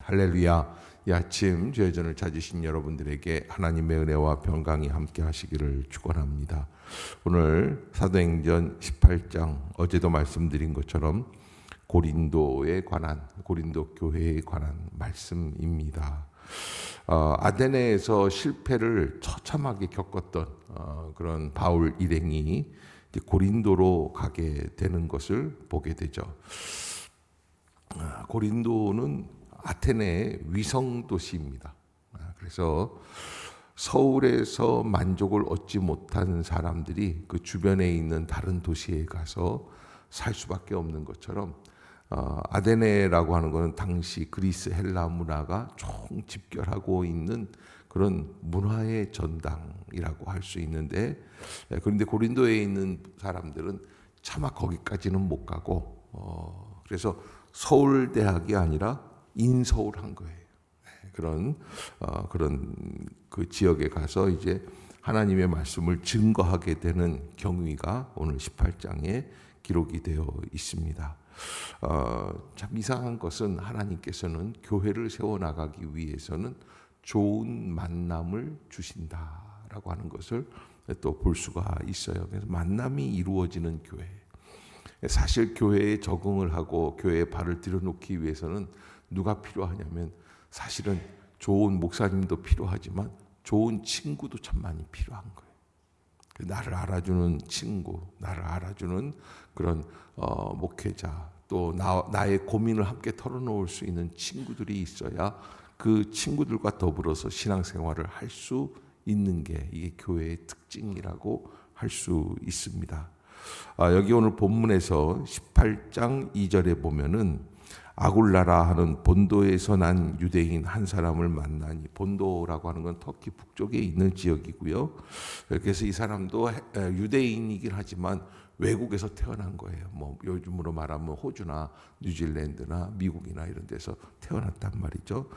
할렐루야. 이 아침 죄전을 찾으신 여러분들에게 하나님의 은혜와 평강이 함께 하시기를 축원합니다. 오늘 사도행전 18장 어제도 말씀드린 것처럼 고린도에 관한 고린도 교회에 관한 말씀입니다. 아테네에서 실패를 처참하게 겪었던 그런 바울 일행이 이제 고린도로 가게 되는 것을 보게 되죠. 고린도는 아테네의 위성 도시입니다. 그래서 서울에서 만족을 얻지 못한 사람들이 그 주변에 있는 다른 도시에 가서 살 수밖에 없는 것처럼 아테네라고 하는 것은 당시 그리스 헬라 문화가 총 집결하고 있는 그런 문화의 전당이라고 할 수 있는데, 그런데 고린도에 있는 사람들은 차마 거기까지는 못 가고 그래서 서울대학이 아니라 인서울한 거예요. 그런 그 지역에 가서 이제 하나님의 말씀을 증거하게 되는 경위가 오늘 18장에 기록이 되어 있습니다. 참 이상한 것은 하나님께서는 교회를 세워나가기 위해서는 좋은 만남을 주신다라고 하는 것을 또 볼 수가 있어요. 그래서 만남이 이루어지는 교회. 사실 교회에 적응을 하고 교회에 발을 들여놓기 위해서는 누가 필요하냐면 사실은 좋은 목사님도 필요하지만 좋은 친구도 참 많이 필요한 거예요. 나를 알아주는 친구, 나를 알아주는 그런 목회자, 또 나의 고민을 함께 털어놓을 수 있는 친구들이 있어야 그 친구들과 더불어서 신앙생활을 할 수 있는 게 이게 교회의 특징이라고 할 수 있습니다. 여기 오늘 본문에서 18장 2절에 보면은 아굴라라 하는 본도에서 난 유대인 한 사람을 만나니, 본도라고 하는 건 터키 북쪽에 있는 지역이고요. 그래서 이 사람도 유대인이긴 하지만 외국에서 태어난 거예요. 뭐 요즘으로 말하면 호주나 뉴질랜드나 미국이나 이런 데서 태어났단 말이죠.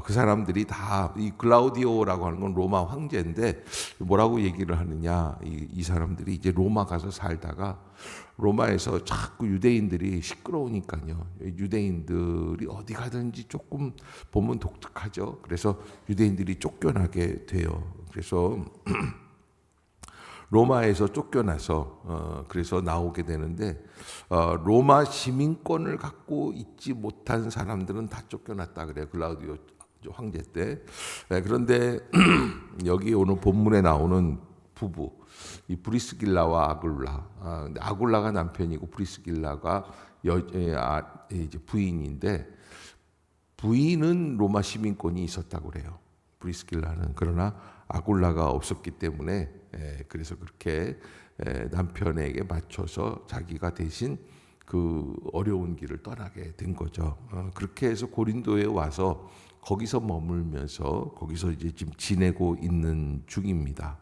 그 사람들이 다 이 글라우디오라고 하는 건 로마 황제인데 뭐라고 얘기를 하느냐, 이 사람들이 이제 로마 가서 살다가 로마에서 자꾸 유대인들이 시끄러우니까요. 유대인들이 어디 가든지 조금 보면 독특하죠. 그래서 유대인들이 쫓겨나게 돼요. 그래서 로마에서 쫓겨나서 그래서 나오게 되는데, 로마 시민권을 갖고 있지 못한 사람들은 다 쫓겨났다 그래요. 글라우디오 황제 때. 그런데 여기 오늘 본문에 나오는 부부, 이 브리스길라와 아굴라. 아굴라가 남편이고 브리스길라가 이제 부인인데, 부인은 로마 시민권이 있었다고 그래요. 브리스길라는. 그러나 아굴라가 없었기 때문에 그래서 그렇게 남편에게 맞춰서 자기가 대신 그 어려운 길을 떠나게 된 거죠. 그렇게 해서 고린도에 와서 거기서 머물면서 거기서 이제 지금 지내고 있는 중입니다.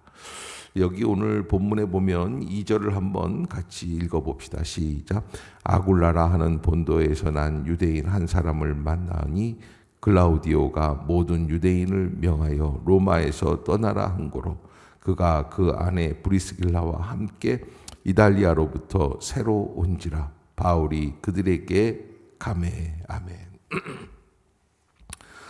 여기 오늘 본문에 보면 2절을 한번 같이 읽어봅시다. 시작. 아굴라라 하는 본도에서 난 유대인 한 사람을 만나니 글라우디오가 모든 유대인을 명하여 로마에서 떠나라 한 고로 그가 그 아내 브리스길라와 함께 이달리아로부터 새로 온지라. 바울이 그들에게 가매. 아멘.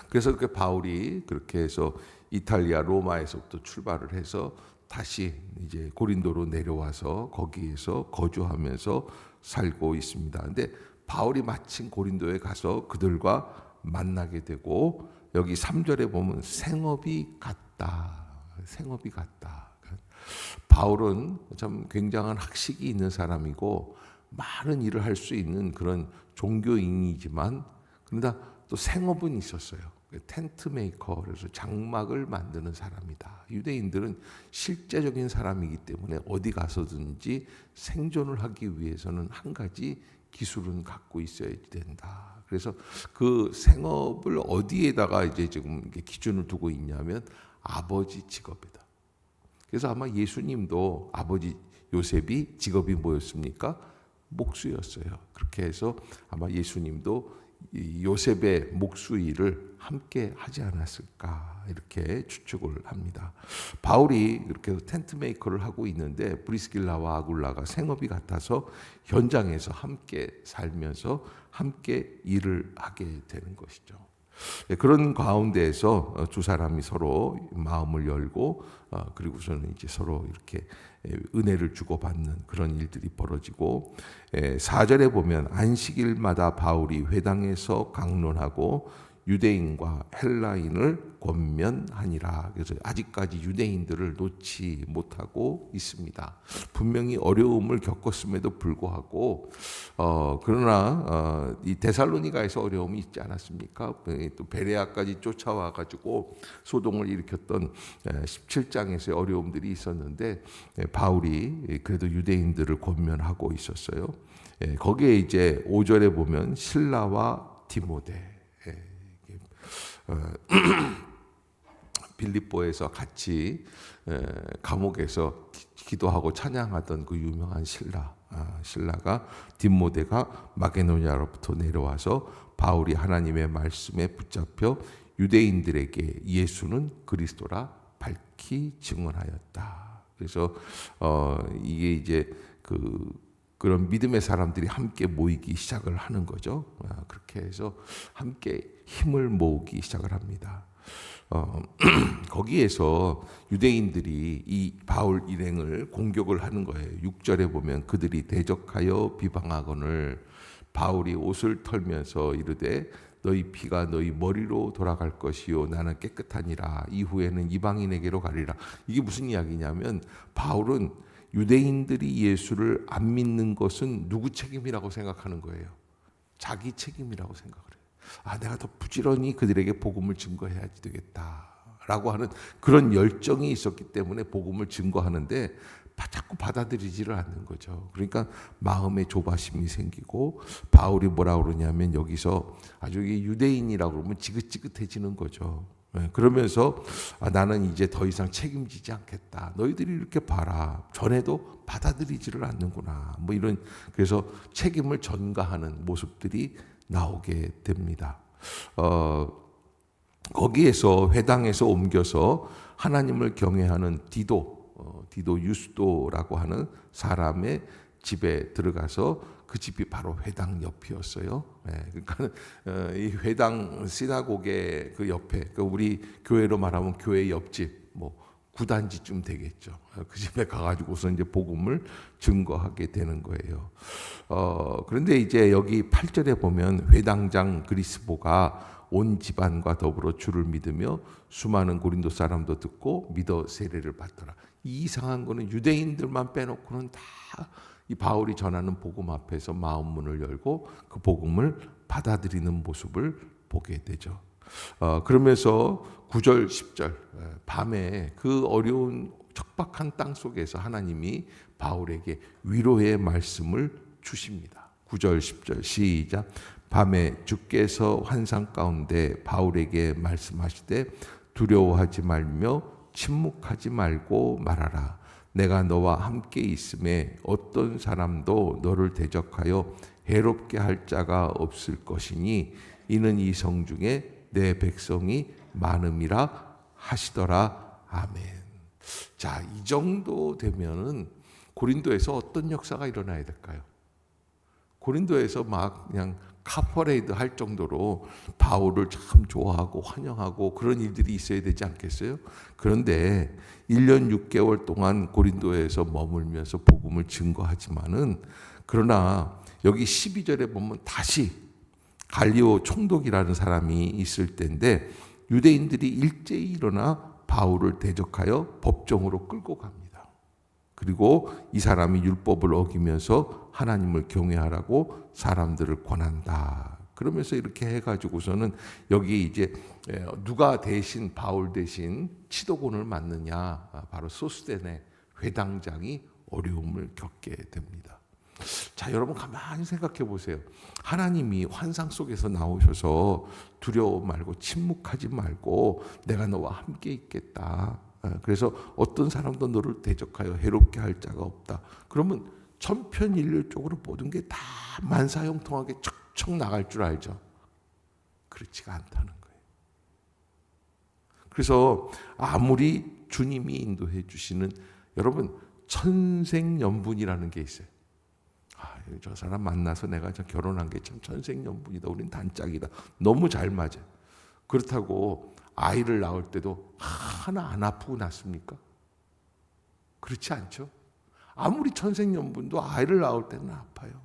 그래서 그 바울이 그렇게 해서 이탈리아 로마에서부터 출발을 해서 다시 이제 고린도로 내려와서 거기에서 거주하면서 살고 있습니다. 근데 바울이 마침 고린도에 가서 그들과 만나게 되고, 여기 3절에 보면 생업이 같다. 생업이 같다. 바울은 참 굉장한 학식이 있는 사람이고 많은 일을 할 수 있는 그런 종교인이지만, 그러나 또 생업은 있었어요. 텐트 메이커, 그래서 장막을 만드는 사람이다. 유대인들은 실제적인 사람이기 때문에 어디 가서든지 생존을 하기 위해서는 한 가지 기술은 갖고 있어야 된다. 그래서 그 생업을 어디에다가 이제 지금 기준을 두고 있냐면 아버지 직업이다. 그래서 아마 예수님도 아버지 요셉이 직업이 뭐였습니까? 목수였어요. 그렇게 해서 아마 예수님도 요셉의 목수 일을 함께 하지 않았을까 이렇게 추측을 합니다. 바울이 그렇게 텐트 메이커를 하고 있는데 브리스길라와 아굴라가 생업이 같아서 현장에서 함께 살면서 함께 일을 하게 되는 것이죠. 그런 가운데에서 두 사람이 서로 마음을 열고 그리고서는 이제 서로 이렇게 은혜를 주고받는 그런 일들이 벌어지고 4절에 보면 안식일마다 바울이 회당에서 강론하고 유대인과 헬라인을 권면하니라. 그래서 아직까지 유대인들을 놓지 못하고 있습니다. 분명히 어려움을 겪었음에도 불구하고 그러나 이 데살로니가에서 어려움이 있지 않았습니까? 또 베레아까지 쫓아와 가지고 소동을 일으켰던 17장에서의 어려움들이 있었는데 바울이 그래도 유대인들을 권면하고 있었어요. 거기에 이제 5절에 보면 신라와 디모데 빌립보에서 같이 감옥에서 기도하고 찬양하던 그 유명한 신라가 디모데가 마게도냐로부터 내려와서 바울이 하나님의 말씀에 붙잡혀 유대인들에게 예수는 그리스도라 밝히 증언하였다. 그래서 이게 이제 그런 믿음의 사람들이 함께 모이기 시작을 하는 거죠. 그렇게 해서 함께 힘을 모으기 시작을 합니다. 거기에서 유대인들이 이 바울 일행을 공격을 하는 거예요. 6절에 보면 그들이 대적하여 비방하거늘 바울이 옷을 털면서 이르되 너희 피가 너희 머리로 돌아갈 것이요 나는 깨끗하니라 이후에는 이방인에게로 가리라. 이게 무슨 이야기냐면 바울은 유대인들이 예수를 안 믿는 것은 누구 책임이라고 생각하는 거예요. 자기 책임이라고 생각을 해요. 내가 더 부지런히 그들에게 복음을 증거해야지 되겠다라고 하는 그런 열정이 있었기 때문에 복음을 증거하는데 자꾸 받아들이지를 않는 거죠. 그러니까 마음에 조바심이 생기고 바울이 뭐라 그러냐면 여기서 아주 유대인이라고 그러면 지긋지긋해지는 거죠. 그러면서 나는 이제 더 이상 책임지지 않겠다. 너희들이 이렇게 봐라. 전에도 받아들이지를 않는구나. 뭐 이런 그래서 책임을 전가하는 모습들이 나오게 됩니다. 거기에서 회당에서 옮겨서 하나님을 경외하는 디도 유스도라고 하는 사람의 집에 들어가서 그 집이 바로 회당 옆이었어요. 그러니까 이 회당 시나고게 그 옆에 우리 교회로 말하면 교회 옆집 뭐 9단지쯤 되겠죠. 그 집에 가가지고서 이제 복음을 증거하게 되는 거예요. 그런데 이제 여기 8절에 보면 회당장 그리스보가 온 집안과 더불어 주를 믿으며 수많은 고린도 사람도 듣고 믿어 세례를 받더라. 이 이상한 거는 유대인들만 빼놓고는 다 이 바울이 전하는 복음 앞에서 마음 문을 열고 그 복음을 받아들이는 모습을 보게 되죠. 그러면서 9절, 10절 밤에 그 어려운 척박한 땅 속에서 하나님이 바울에게 위로의 말씀을 주십니다. 9절, 10절 시작. 밤에 주께서 환상 가운데 바울에게 말씀하시되 두려워하지 말며 침묵하지 말고 말하라. 내가 너와 함께 있음에 어떤 사람도 너를 대적하여 해롭게 할 자가 없을 것이니 이는 이 성중에 내 백성이 많음이라 하시더라. 아멘. 자, 이 정도 되면은 고린도에서 어떤 역사가 일어나야 될까요? 고린도에서 막 그냥 카퍼레이드 할 정도로 바울을 참 좋아하고 환영하고 그런 일들이 있어야 되지 않겠어요? 그런데 1년 6개월 동안 고린도에서 머물면서 복음을 증거하지만은 그러나 여기 12절에 보면 다시 갈리오 총독이라는 사람이 있을 때인데 유대인들이 일제히 일어나 바울을 대적하여 법정으로 끌고 갑니다. 그리고 이 사람이 율법을 어기면서 하나님을 경외하라고 사람들을 권한다. 그러면서 이렇게 해가지고서는 여기 이제 누가 대신 바울 대신 치도곤을 맡느냐, 바로 소스데네 회당장이 어려움을 겪게 됩니다. 자, 여러분 가만히 생각해 보세요. 하나님이 환상 속에서 나오셔서 두려워 말고 침묵하지 말고 내가 너와 함께 있겠다. 그래서 어떤 사람도 너를 대적하여 해롭게 할 자가 없다. 그러면 천편일률적으로 모든 게 다 만사형통하게 척척 나갈 줄 알죠. 그렇지가 않다는 거예요. 그래서 아무리 주님이 인도해 주시는 여러분 천생연분이라는 게 있어요. 저 사람 만나서 내가 결혼한 게 참 천생연분이다. 우린 단짝이다. 너무 잘 맞아요. 그렇다고 아이를 낳을 때도 하나 안 아프고 낳습니까? 그렇지 않죠? 아무리 천생연분도 아이를 낳을 때는 아파요.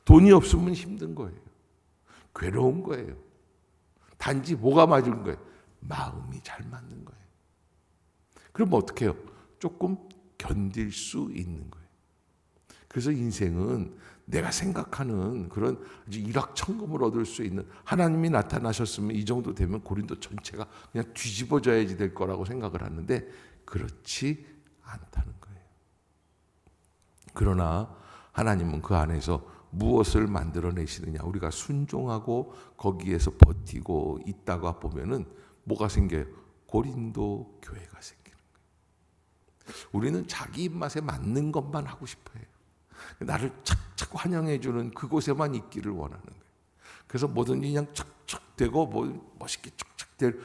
돈이 없으면 힘든 거예요. 괴로운 거예요. 단지 뭐가 맞은 거예요? 마음이 잘 맞는 거예요. 그럼 어떻게 해요? 조금 견딜 수 있는 거예요. 그래서 인생은 내가 생각하는 그런 아주 일확천금을 얻을 수 있는, 하나님이 나타나셨으면 이 정도 되면 고린도 전체가 그냥 뒤집어져야지 될 거라고 생각을 하는데 그렇지 않다는 거예요. 그러나 하나님은 그 안에서 무엇을 만들어내시느냐, 우리가 순종하고 거기에서 버티고 있다가 보면은 뭐가 생겨요? 고린도 교회가 생기는 거예요. 우리는 자기 입맛에 맞는 것만 하고 싶어요. 나를 착착 환영해주는 그곳에만 있기를 원하는 거예요. 그래서 뭐든지 그냥 착착 되고 뭐 멋있게 착착 될,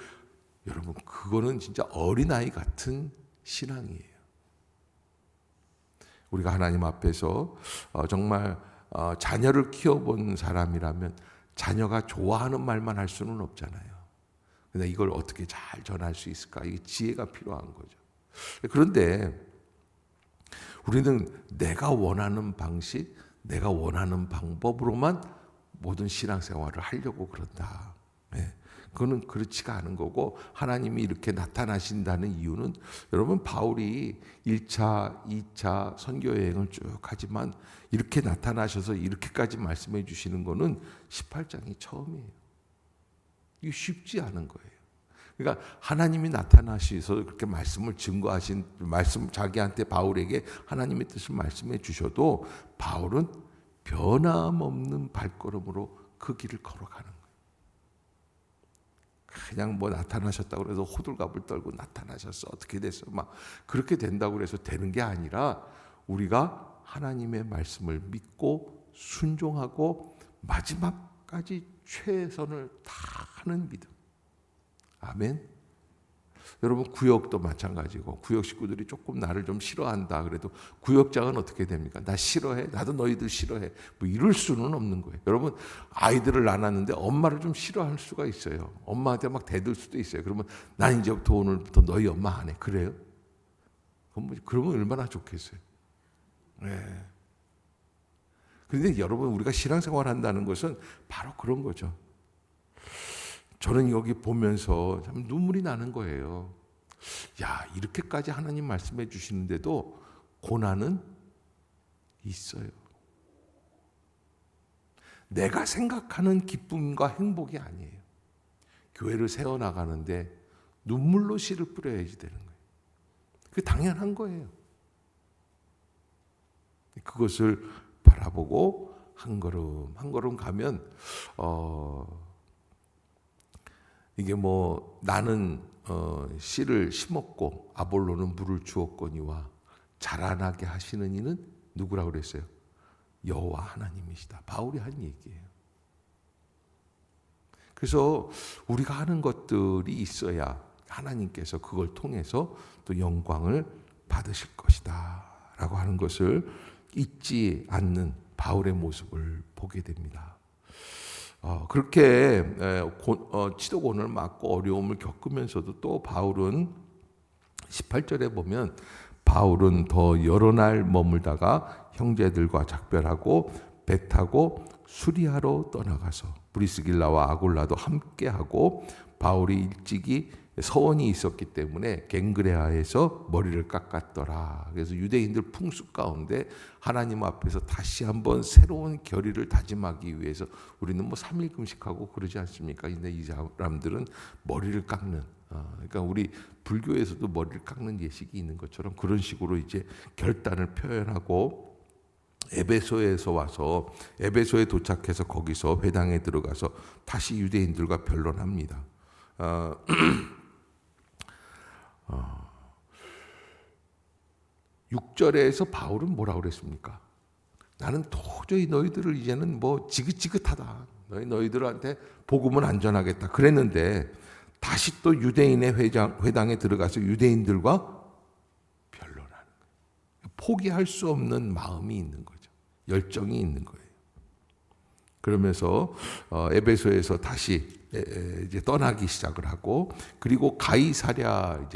여러분 그거는 진짜 어린아이 같은 신앙이에요. 우리가 하나님 앞에서 정말 자녀를 키워본 사람이라면 자녀가 좋아하는 말만 할 수는 없잖아요. 근데 이걸 어떻게 잘 전할 수 있을까? 이게 지혜가 필요한 거죠. 그런데 우리는 내가 원하는 방식, 내가 원하는 방법으로만 모든 신앙생활을 하려고 그런다. 그거는 그렇지가 않은 거고, 하나님이 이렇게 나타나신다는 이유는, 여러분 바울이 1차, 2차 선교 여행을 쭉 하지만 이렇게 나타나셔서 이렇게까지 말씀해 주시는 거는 18장이 처음이에요. 이게 쉽지 않은 거예요. 그러니까 하나님이 나타나셔서 그렇게 말씀을 증거하신 말씀, 자기한테 바울에게 하나님의 뜻을 말씀해 주셔도 바울은 변함없는 발걸음으로 그 길을 걸어가는 거예요. 그냥 뭐 나타나셨다고 해서 호들갑을 떨고 나타나셨어 어떻게 됐어 막 그렇게 된다고 해서 되는 게 아니라, 우리가 하나님의 말씀을 믿고 순종하고 마지막까지 최선을 다하는 믿음. 아멘. 여러분 구역도 마찬가지고, 구역 식구들이 조금 나를 좀 싫어한다 그래도 구역장은 어떻게 됩니까? 나 싫어해? 나도 너희들 싫어해? 뭐 이럴 수는 없는 거예요. 여러분 아이들을 낳았는데 엄마를 좀 싫어할 수가 있어요. 엄마한테 막 대들 수도 있어요. 그러면 난 이제부터 오늘부터 너희 엄마 안 해. 그래요? 그러면 얼마나 좋겠어요. 네. 그런데 여러분 우리가 신앙생활 한다는 것은 바로 그런 거죠. 저는 여기 보면서 참 눈물이 나는 거예요. 야, 이렇게까지 하나님 말씀해 주시는데도 고난은 있어요. 내가 생각하는 기쁨과 행복이 아니에요. 교회를 세워나가는데 눈물로 씨를 뿌려야지 되는 거예요. 그게 당연한 거예요. 그것을 바라보고 한 걸음 한 걸음 가면 이게 뭐 나는 씨를 심었고 아볼로는 물을 주었거니와 자라나게 하시는 이는 누구라고 그랬어요? 여호와 하나님이시다. 바울이 한 얘기예요. 그래서 우리가 하는 것들이 있어야 하나님께서 그걸 통해서 또 영광을 받으실 것이다 라고 하는 것을 잊지 않는 바울의 모습을 보게 됩니다. 그렇게 치도곤을 맞고 어려움을 겪으면서도 또 바울은 18절에 보면 바울은 더 여러 날 머물다가 형제들과 작별하고 배 타고 수리하러 떠나가서 브리스길라와 아굴라도 함께하고, 바울이 일찍이 서원이 있었기 때문에 갱그레아에서 머리를 깎았더라. 그래서 유대인들 풍습 가운데 하나님 앞에서 다시 한번 새로운 결의를 다짐하기 위해서, 우리는 뭐 3일 금식하고 그러지 않습니까? 근데 이 사람들은 머리를 깎는, 그러니까 우리 불교에서도 머리를 깎는 예식이 있는 것처럼 그런 식으로 이제 결단을 표현하고, 에베소에서 와서 에베소에 도착해서 거기서 회당에 들어가서 다시 유대인들과 변론합니다. 6절에서 바울은 뭐라고 그랬습니까? 나는 도저히 너희들을 이제는 뭐 지긋지긋하다. 너희들한테 복음은 안전하겠다. 그랬는데 다시 또 유대인의 회당에 들어가서 유대인들과 변론하는 거예요. 포기할 수 없는 마음이 있는 거죠. 열정이 있는 거예요. 그러면서 에베소에서 다시 이제 떠나기 시작을 하고, 그리고 가이사랴로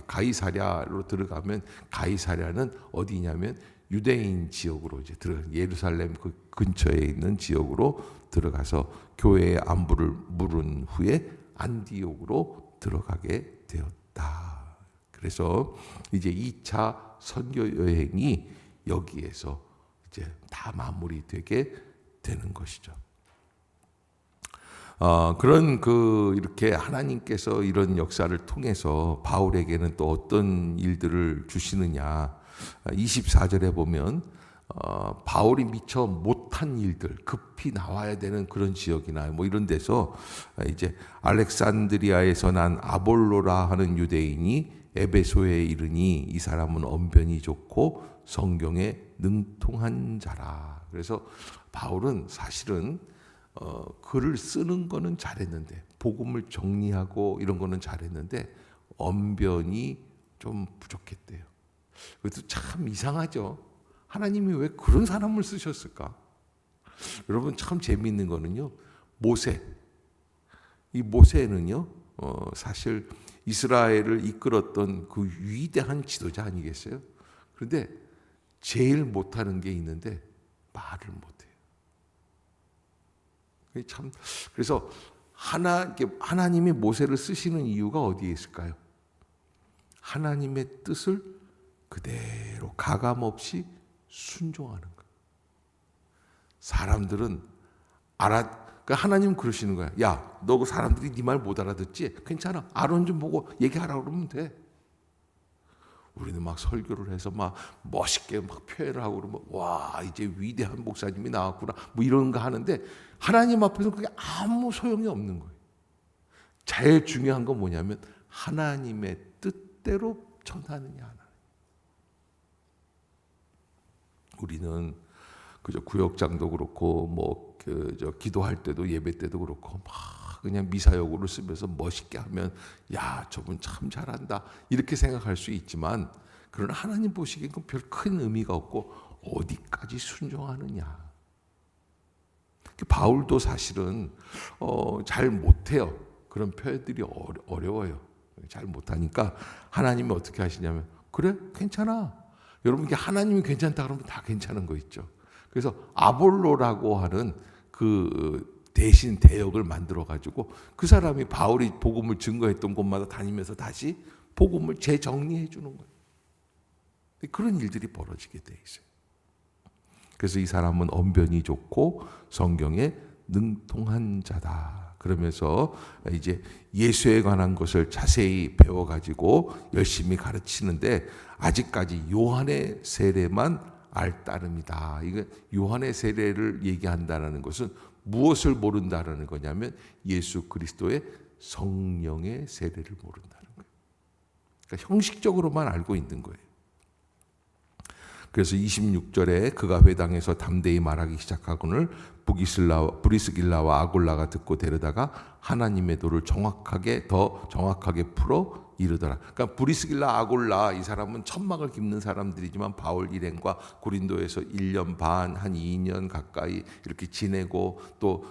들어가면, 가이사랴는 어디냐면 유대인 지역으로 이제 예루살렘 그 근처에 있는 지역으로 들어가서 교회의 안부를 물은 후에 안디옥으로 들어가게 되었다. 그래서 이제 2차 선교 여행이 여기에서 이제 다 마무리되게 되는 것이죠. 그런 이렇게 하나님께서 이런 역사를 통해서 바울에게는 또 어떤 일들을 주시느냐. 24절에 보면 바울이 미처 못한 일들, 급히 나와야 되는 그런 지역이나 뭐 이런 데서 이제 알렉산드리아에서 난 아볼로라 하는 유대인이 에베소에 이르니 이 사람은 언변이 좋고 성경에 능통한 자라. 그래서 바울은 사실은 글을 쓰는 거는 잘했는데, 복음을 정리하고 이런 거는 잘했는데 언변이 좀 부족했대요. 그것도 참 이상하죠. 하나님이 왜 그런 사람을 쓰셨을까? 여러분, 참 재미있는 거는요, 이 모세는요, 사실 이스라엘을 이끌었던 그 위대한 지도자 아니겠어요? 그런데 제일 못하는 게 있는데 말을 못해요. 참, 그래서 하나님이 모세를 쓰시는 이유가 어디에 있을까요? 하나님의 뜻을 그대로 가감없이 순종하는 거예요. 사람들은 그러니까 하나님 그러시는 거야. 야, 너 그 사람들이 네 말 못 알아듣지? 괜찮아. 아론 좀 보고 얘기하라고 그러면 돼. 우리는 막 설교를 해서 막 멋있게 막 표현을 하고 그러면, 와, 이제 위대한 목사님이 나왔구나, 뭐 이런 거 하는데 하나님 앞에서 그게 아무 소용이 없는 거예요. 제일 중요한 건 뭐냐면 하나님의 뜻대로 전하느냐. 우리는 그저 구역장도 그렇고 뭐 기도할 때도 예배 때도 그렇고 막 그냥 미사여구를 쓰면서 멋있게 하면, 야, 저분 참 잘한다 이렇게 생각할 수 있지만, 그러나 하나님 보시기엔 별 큰 의미가 없고 어디까지 순종하느냐. 바울도 사실은 잘 못해요. 그런 표현들이 어려워요. 잘 못하니까 하나님이 어떻게 하시냐면, 그래, 괜찮아. 여러분, 이게 하나님이 괜찮다 그러면 다 괜찮은 거 있죠. 그래서 아볼로라고 하는 그 대신 대역을 만들어 가지고 그 사람이 바울이 복음을 증거했던 곳마다 다니면서 다시 복음을 재정리해 주는 거예요. 그런 일들이 벌어지게 돼 있어요. 그래서 이 사람은 언변이 좋고 성경에 능통한 자다. 그러면서 이제 예수에 관한 것을 자세히 배워가지고 열심히 가르치는데, 아직까지 요한의 세례만 알 따름이다. 이거 요한의 세례를 얘기한다는 것은 무엇을 모른다는 거냐면 예수 그리스도의 성령의 세례를 모른다는 거예요. 그러니까 형식적으로만 알고 있는 거예요. 그래서 26절에 그가 회당에서 담대히 말하기 시작하거늘 브리스길라와 아골라가 듣고 데려다가 하나님의 도를 더 정확하게 풀어 이르더라. 그러니까 브리스길라, 아골라, 이 사람은 천막을 깁는 사람들이지만 바울 일행과 고린도에서 1년 반, 한 2년 가까이 이렇게 지내고, 또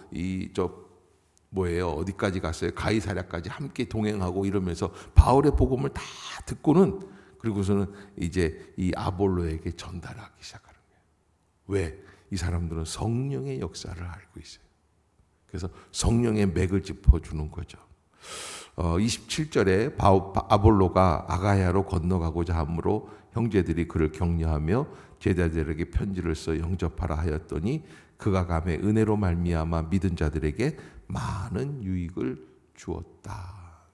어디까지 갔어요? 가이사랴까지 함께 동행하고 이러면서 바울의 복음을 다 듣고는, 그리고서는 이제 이 아볼로에게 전달하기 시작하는 거예요. 왜? 이 사람들은 성령의 역사를 알고 있어요. 그래서 성령의 맥을 짚어주는 거죠. 27절에 아볼로가 아가야로 건너가고자 하므로 형제들이 그를 격려하며 제자들에게 편지를 써 영접하라 하였더니 그가 감에 은혜로 말미암아 믿은 자들에게 많은 유익을 주었다.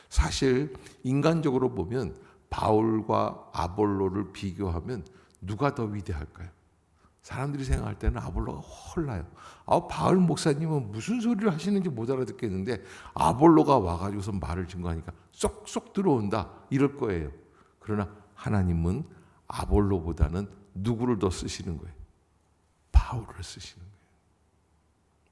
사실 인간적으로 보면 바울과 아볼로를 비교하면 누가 더 위대할까요? 사람들이 생각할 때는 아볼로가 홀라요. 바울 목사님은 무슨 소리를 하시는지 못 알아듣겠는데 아볼로가 와가지고서 말을 증거하니까 쏙쏙 들어온다, 이럴 거예요. 그러나 하나님은 아볼로보다는 누구를 더 쓰시는 거예요? 바울을 쓰시는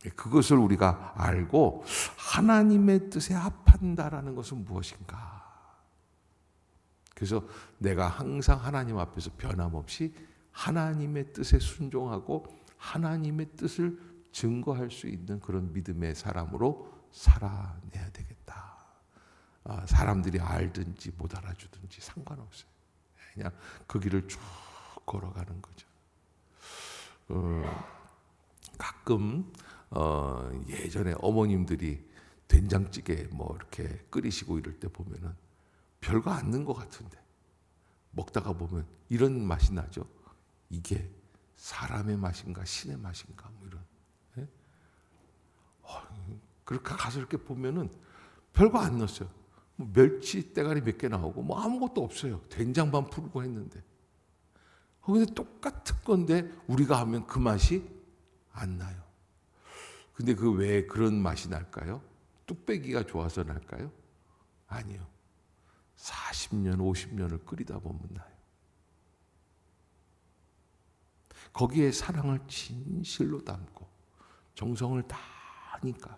거예요. 그것을 우리가 알고 하나님의 뜻에 합한다라는 것은 무엇인가? 그래서 내가 항상 하나님 앞에서 변함없이 하나님의 뜻에 순종하고 하나님의 뜻을 증거할 수 있는 그런 믿음의 사람으로 살아내야 되겠다. 사람들이 알든지 못 알아주든지 상관없어요. 그냥 그 길을 쭉 걸어가는 거죠. 가끔 예전에 어머님들이 된장찌개 뭐 이렇게 끓이시고 이럴 때 보면은 별거 안 넣은 것 같은데 먹다가 보면 이런 맛이 나죠. 이게 사람의 맛인가 신의 맛인가 뭐 이런. 예? 그렇게 가서 이렇게 보면은 별거 안 넣었어요. 뭐 멸치 대가리 몇 개 나오고 뭐 아무것도 없어요. 된장만 풀고 했는데. 근데 똑같은 건데 우리가 하면 그 맛이 안 나요. 근데 그 왜 그런 맛이 날까요? 뚝배기가 좋아서 날까요? 아니요. 40년, 50년을 끓이다 보면 나요. 거기에 사랑을 진실로 담고 정성을 다하니까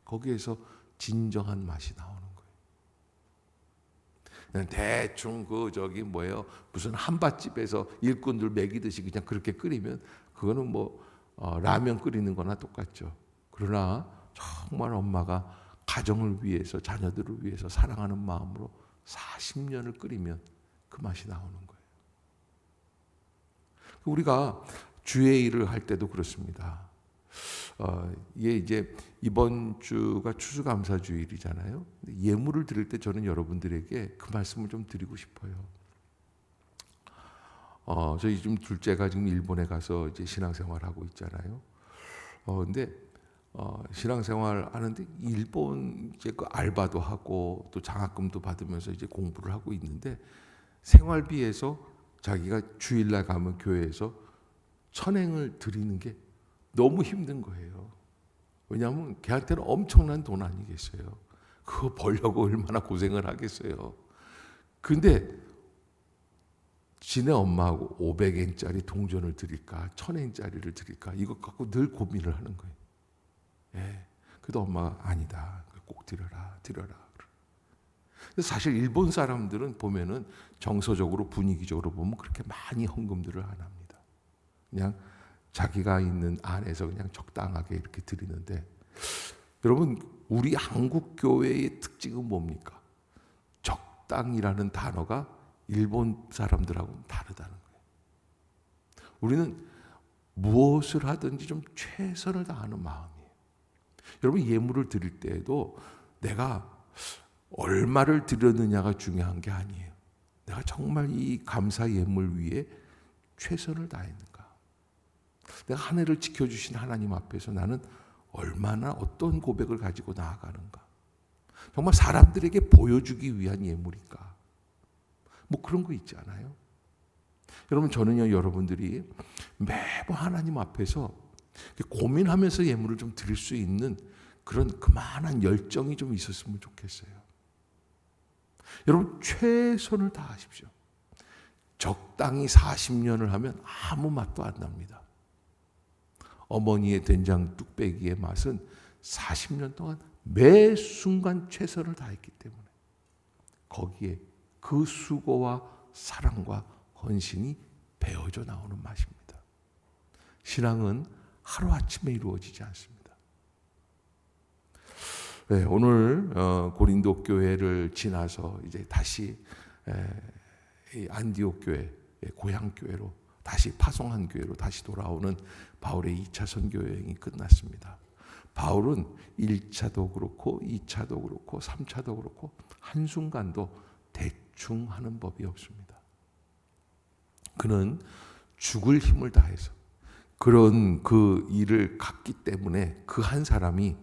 거기에서 진정한 맛이 나오는 거예요. 그냥 대충 무슨 한밭집에서 일꾼들 먹이듯이 그냥 그렇게 끓이면 그거는 라면 끓이는 거나 똑같죠. 그러나 정말 엄마가 가정을 위해서 자녀들을 위해서 사랑하는 마음으로 40년을 끓이면 그 맛이 나오는 거예요. 우리가 주의 일을 할 때도 그렇습니다. 이제 이번 주가 추수감사주일이잖아요. 예물을 드릴 때 저는 여러분들에게 그 말씀을 좀 드리고 싶어요. 저희 지금 둘째가 지금 일본에 가서 이제 신앙생활 하고 있잖아요. 근데 신앙생활 하는데 일본 이제 그 알바도 하고 또 장학금도 받으면서 이제 공부를 하고 있는데 생활비에서 자기가 주일날 가면 교회에서 천행을 드리는 게 너무 힘든 거예요. 왜냐하면 걔한테는 엄청난 돈 아니겠어요. 그거 벌려고 얼마나 고생을 하겠어요. 근데 지네 엄마하고 500엔짜리 동전을 드릴까 1000엔짜리를 드릴까 이거 갖고 늘 고민을 하는 거예요. 예. 그래도 엄마가 아니다. 꼭 드려라. 사실 일본 사람들은 보면은 정서적으로 분위기적으로 보면 그렇게 많이 헌금들을 안 합니다. 그냥 자기가 있는 안에서 그냥 적당하게 이렇게 드리는데 여러분 우리 한국 교회의 특징은 뭡니까? 적당이라는 단어가 일본 사람들하고는 다르다는 거예요. 우리는 무엇을 하든지 좀 최선을 다하는 마음이에요. 여러분 예물을 드릴 때에도 내가 얼마를 드렸느냐가 중요한 게 아니에요. 내가 정말 이 감사 예물 위에 최선을 다했는가? 내가 한 해를 지켜주신 하나님 앞에서 나는 얼마나 어떤 고백을 가지고 나아가는가? 정말 사람들에게 보여주기 위한 예물인가? 뭐 그런 거 있지 않아요? 여러분 저는요 여러분들이 매번 하나님 앞에서 고민하면서 예물을 좀 드릴 수 있는 그런 그만한 열정이 좀 있었으면 좋겠어요. 여러분 최선을 다하십시오. 적당히 40년을 하면 아무 맛도 안 납니다. 어머니의 된장 뚝배기의 맛은 40년 동안 매 순간 최선을 다했기 때문에 거기에 그 수고와 사랑과 헌신이 배어져 나오는 맛입니다. 신앙은 하루아침에 이루어지지 않습니다. 네, 오늘 고린도 교회를 지나서 이제 다시 안디옥 교회, 고향 교회로 다시 파송한 교회로 다시 돌아오는 바울의 2차 선교 여행이 끝났습니다. 바울은 1차도 그렇고 2차도 그렇고 3차도 그렇고 한순간도 대충 하는 법이 없습니다. 그는 죽을 힘을 다해서 그런 그 일을 갔기 때문에 그 한 사람이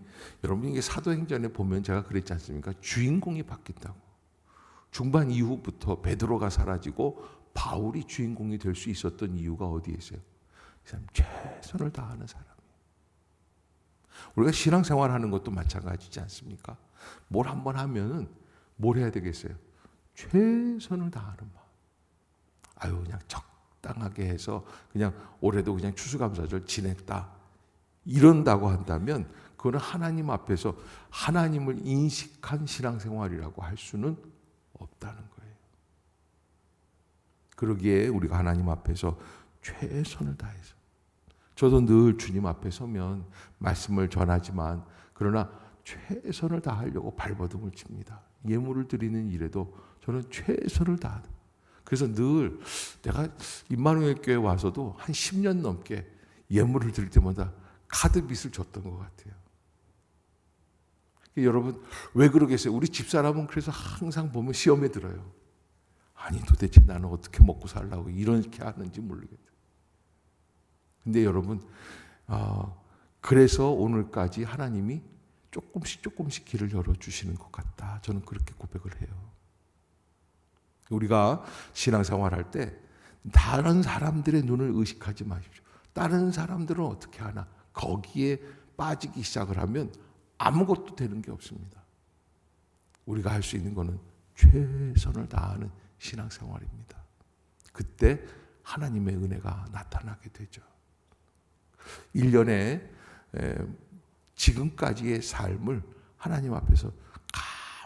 여러분 이게 사도행전에 보면 제가 그랬지 않습니까? 주인공이 바뀐다고. 중반 이후부터 베드로가 사라지고 바울이 주인공이 될 수 있었던 이유가 어디에 있어요? 그 사람 최선을 다하는 사람이에요. 우리가 신앙생활하는 것도 마찬가지지 않습니까? 뭘 한번 하면은 뭘 해야 되겠어요? 최선을 다하는 마음. 그냥 적당하게 해서 그냥 올해도 그냥 추수감사절 지냈다. 이런다고 한다면 그거는 하나님 앞에서 하나님을 인식한 신앙생활이라고 할 수는 없다는 거예요. 그러기에 우리가 하나님 앞에서 최선을 다해서 저도 늘 주님 앞에 서면 말씀을 전하지만 그러나 최선을 다하려고 발버둥을 칩니다. 예물을 드리는 일에도 저는 최선을 다하다. 그래서 늘 내가 임마누엘 교회 와서도 한 10년 넘게 예물을 드릴 때마다 카드 빚을 줬던 것 같아요. 여러분 왜 그러겠어요? 우리 집사람은 그래서 항상 보면 시험에 들어요. 아니 도대체 나는 어떻게 먹고 살라고 이렇게 하는지 모르겠다. 근데 여러분 그래서 오늘까지 하나님이 조금씩 길을 열어주시는 것 같다. 저는 그렇게 고백을 해요. 우리가 신앙생활할 때 다른 사람들의 눈을 의식하지 마십시오. 다른 사람들은 어떻게 하나 거기에 빠지기 시작을 하면 아무것도 되는 게 없습니다. 우리가 할 수 있는 것은 최선을 다하는 신앙생활입니다. 그때 하나님의 은혜가 나타나게 되죠. 1년에 지금까지의 삶을 하나님 앞에서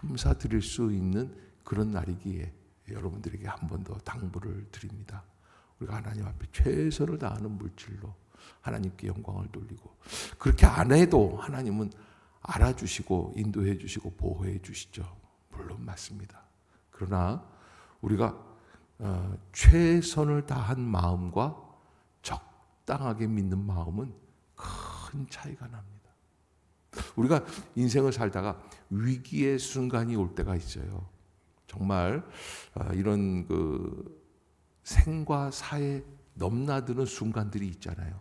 감사드릴 수 있는 그런 날이기에 여러분들에게 한 번 더 당부를 드립니다. 우리가 하나님 앞에 최선을 다하는 물질로 하나님께 영광을 돌리고, 그렇게 안 해도 하나님은 알아주시고 인도해 주시고 보호해 주시죠. 물론 맞습니다. 그러나 우리가 최선을 다한 마음과 적당하게 믿는 마음은 큰 차이가 납니다. 우리가 인생을 살다가 위기의 순간이 올 때가 있어요. 정말 이런 생과 사에 넘나드는 순간들이 있잖아요.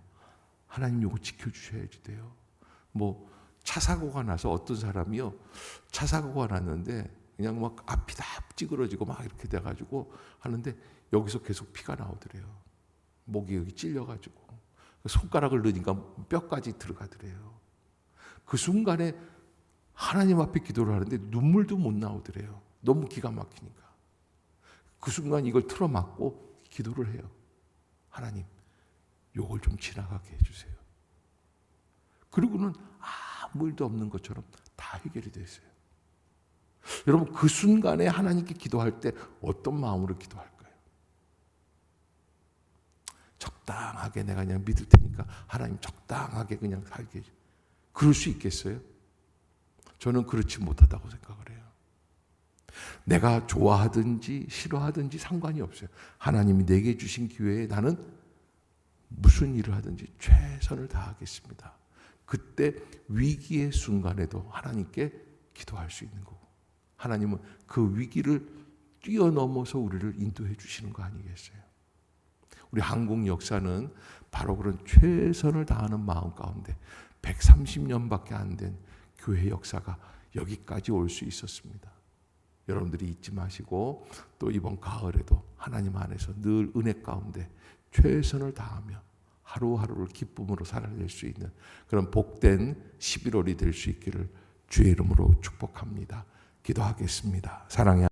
하나님 요거 지켜주셔야지 돼요. 차 사고가 나서 어떤 사람이요, 차 사고가 났는데 그냥 막 앞이 다 찌그러지고 막 이렇게 돼가지고 하는데 여기서 계속 피가 나오더래요. 목이 여기 찔려가지고 손가락을 넣으니까 뼈까지 들어가더래요. 그 순간에 하나님 앞에 기도를 하는데 눈물도 못 나오더래요. 너무 기가 막히니까. 그 순간 이걸 틀어막고 기도를 해요. 하나님, 요걸 좀 지나가게 해주세요. 그리고는 아무 일도 없는 것처럼 다 해결이 됐어요. 여러분 그 순간에 하나님께 기도할 때 어떤 마음으로 기도할까요? 적당하게 내가 그냥 믿을 테니까 하나님 적당하게 그냥 살게 해주세요. 그럴 수 있겠어요? 저는 그렇지 못하다고 생각을 해요. 내가 좋아하든지 싫어하든지 상관이 없어요. 하나님이 내게 주신 기회에 나는 무슨 일을 하든지 최선을 다하겠습니다. 그때 위기의 순간에도 하나님께 기도할 수 있는 거고, 하나님은 그 위기를 뛰어넘어서 우리를 인도해 주시는 거 아니겠어요? 우리 한국 역사는 바로 그런 최선을 다하는 마음 가운데 130년밖에 안 된 교회 역사가 여기까지 올 수 있었습니다. 여러분들이 잊지 마시고 또 이번 가을에도 하나님 안에서 늘 은혜 가운데 최선을 다하며 하루하루를 기쁨으로 살아낼 수 있는 그런 복된 11월이 될 수 있기를 주의 이름으로 축복합니다. 기도하겠습니다. 사랑의